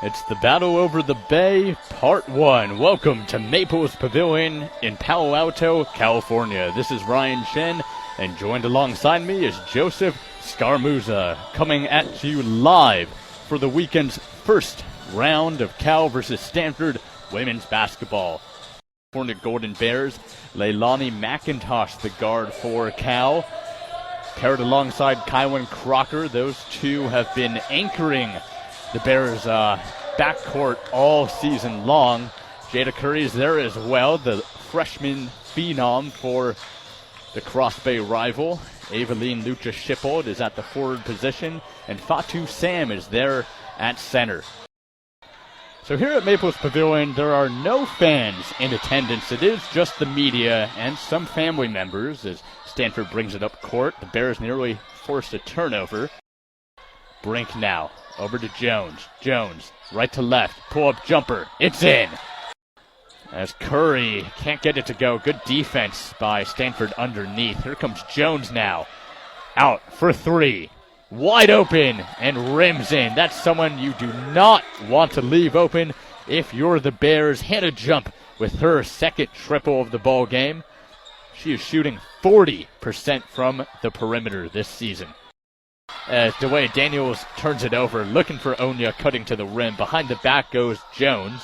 It's the Battle Over the Bay, Part 1. Welcome to Maples Pavilion in Palo Alto, California. This is Ryan Chien, and joined alongside me is Joseph Scarmuzza, coming at you live for the weekend's first round of Cal versus Stanford women's basketball. California Golden Bears, Leilani McIntosh, the guard for Cal, paired alongside Kylan Crocker. Those two have been anchoring the Bears' backcourt all season long. Jada Curry is there as well, the freshman phenom for the Cross Bay rival. Aveline Lucha-Shippold is at the forward position, and Fatu Sam is there at center. So here at Maples Pavilion, there are no fans in attendance. It is just the media and some family members as Stanford brings it up court. The Bears nearly forced a turnover. Brink now. Over to Jones. Jones, right to left. Pull-up jumper. It's in. As Curry can't get it to go. Good defense by Stanford underneath. Here comes Jones now. Out for three. Wide open and rims in. That's someone you do not want to leave open if you're the Bears. Hannah Jump with her second triple of the ball game. She is shooting 40% from the perimeter this season. As DeWay Daniels turns it over, looking for Onya, cutting to the rim. Behind the back goes Jones.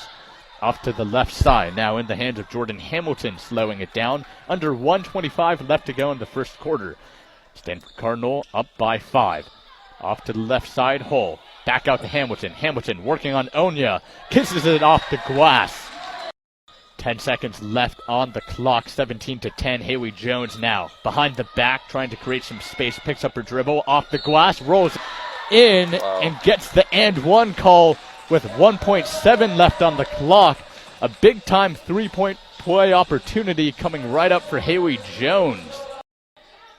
Off to the left side, now in the hands of Jordan Hamilton, slowing it down. Under 1:25 left to go in the first quarter. Stanford Cardinal up by 5. Off to the left side, Hull. Back out to Hamilton. Hamilton working on Onya. Kisses it off the glass. 10 seconds left on the clock, 17-10. Haley Jones now behind the back, trying to create some space. Picks up her dribble off the glass, rolls in, and gets the and one call with 1.7 left on the clock. A big-time three-point play opportunity coming right up for Haley Jones.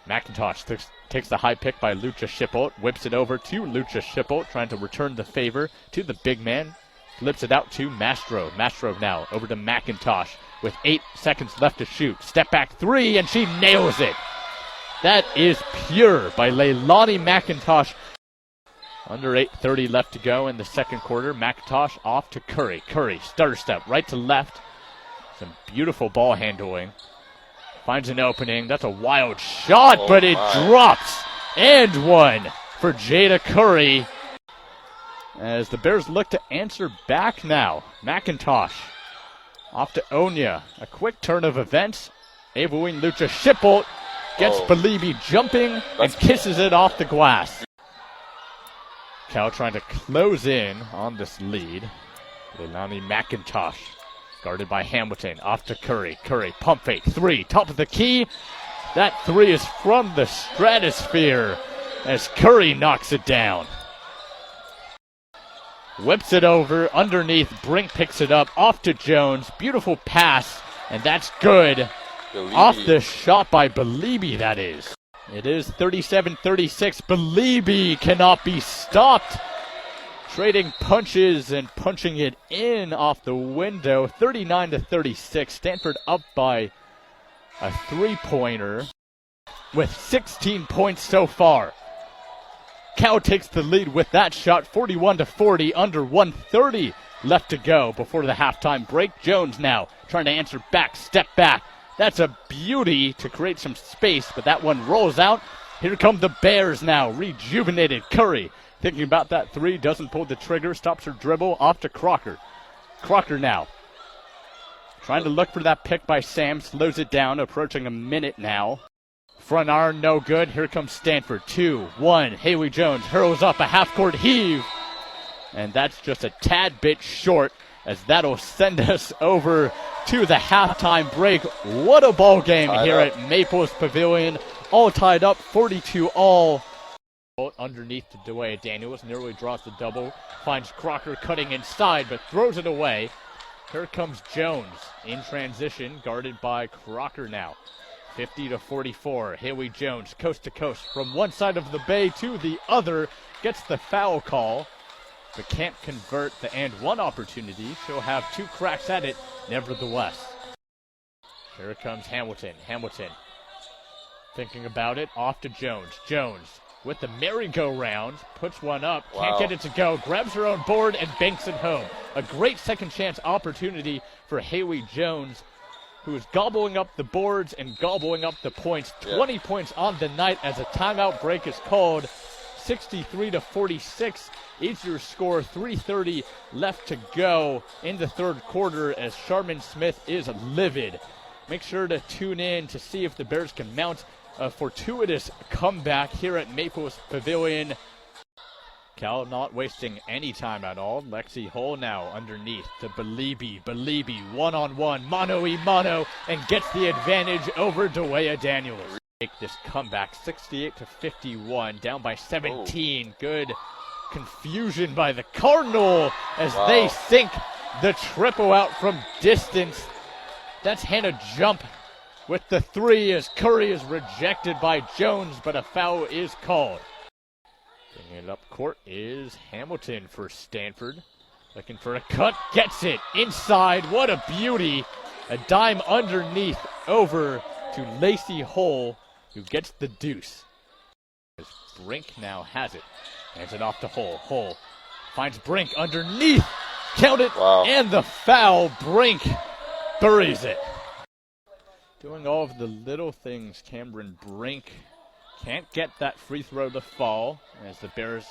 McIntosh takes the high pick by Lucha-Shippold, whips it over to Lucha-Shippold, trying to return the favor to the big man. Flips it out to Mastro. Mastro now over to McIntosh with 8 seconds left to shoot. Step back three, and she nails it. That is pure by Leilani McIntosh. Under 8:30 left to go in the second quarter. McIntosh off to Curry. Curry, stutter step, right to left. Some beautiful ball handling. Finds an opening. That's a wild shot, but it drops. And one for Jada Curry. As the Bears look to answer back now. McIntosh off to Onya. A quick turn of events. Aveline Lucha-Shippold gets Belibi jumping and kisses it off the glass. Cal trying to close in on this lead. Leilani McIntosh guarded by Hamilton. Off to Curry. Curry pump fake. Three. Top of the key. That three is from the stratosphere as Curry knocks it down. Whips it over, underneath, Brink picks it up, off to Jones, beautiful pass, and that's good. Off the shot by Belibi, that is. It is 37-36, Belibi cannot be stopped. Trading punches and punching it in off the window, 39-36, Stanford up by a three-pointer with 16 points so far. Cal takes the lead with that shot, 41-40, under 1:30 left to go before the halftime break. Jones now trying to answer back, step back. That's a beauty to create some space, but that one rolls out. Here come the Bears now, rejuvenated. Curry thinking about that three, doesn't pull the trigger, stops her dribble, off to Crocker. Crocker now trying to look for that pick by Sam, slows it down, approaching a minute now. Front iron, no good. Here comes Stanford. 2-1. Haley Jones hurls up a half-court heave. And that's just a tad bit short, as that'll send us over to the halftime break. What a ball game here at Maples Pavilion. All tied up, 42-all. Underneath to DeWay Daniels, nearly draws the double. Finds Crocker cutting inside, but throws it away. Here comes Jones in transition, guarded by Crocker now. 50-44, Haley Jones, coast to coast, from one side of the bay to the other, gets the foul call, but can't convert the and one opportunity. She'll have 2 cracks at it, nevertheless. Here comes Hamilton. Hamilton thinking about it, off to Jones. Jones with the merry-go-round, puts one up, Wow. can't get it to go, grabs her own board and banks it home. A great second chance opportunity for Haley Jones, who is gobbling up the boards and gobbling up the points. 20 points on the night as a timeout break is called. 63-46 is your score. 3:30 left to go in the third quarter as Sharman Smith is livid. Make sure to tune in to see if the Bears can mount a fortuitous comeback here at Maples Pavilion. Cal not wasting any time at all. Lexi Hull now underneath to Belibi. Belibi one-on-one, mano-y-mano, and gets the advantage over Dwea Daniels. Make this comeback 68-51, down by 17. Good confusion by the Cardinal as they sink the triple out from distance. That's Hannah Jump with the three as Curry is rejected by Jones, but a foul is called. Bringing it up court is Hamilton for Stanford. Looking for a cut, gets it inside. What a beauty. A dime underneath over to Lacey Hull, who gets the deuce. As Brink now has it. Hands it off to Hull. Hull finds Brink underneath. Count it, and the foul. Brink buries it. Doing all of the little things, Cameron Brink can't get that free throw to fall as the Bears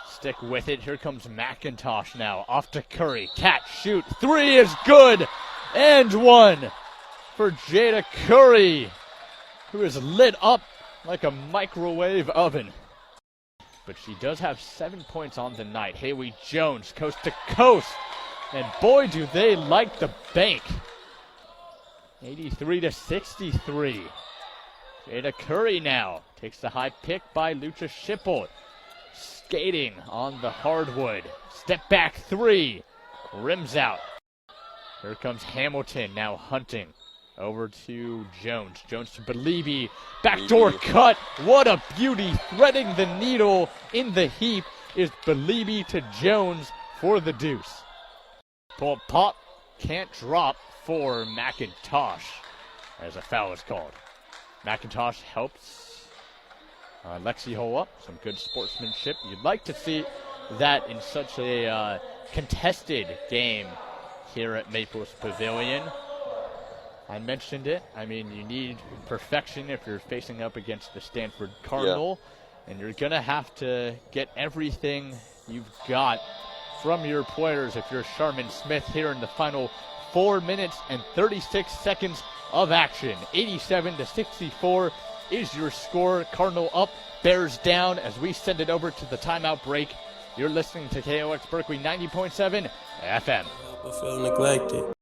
stick with it. Here comes McIntosh now, off to Curry. Catch, shoot, three is good, and one for Jada Curry, who is lit up like a microwave oven. But she does have 7 points on the night. Haley Jones, coast to coast, and boy do they like the bank. 83-63. Jada Curry now takes the high pick by Lucha Shippold. Skating on the hardwood. Step back three. Rims out. Here comes Hamilton now hunting. Over to Jones. Jones to Belibi. Backdoor cut. What a beauty. Threading the needle in the heap is Belibi to Jones for the deuce. Pull pop. Can't drop for McIntosh as a foul is called. McIntosh helps Lexi Hull up. Some good sportsmanship. You'd like to see that in such a contested game here at Maples Pavilion. I mentioned it. I mean, you need perfection if you're facing up against the Stanford Cardinal. And you're going to have to get everything you've got from your players if you're Sharman Smith here in the final 4 minutes and 36 seconds of action. 87-64 is your score. Cardinal up, Bears down as we send it over to the timeout break. You're listening to KALX Berkeley 90.7 FM. I feel neglected.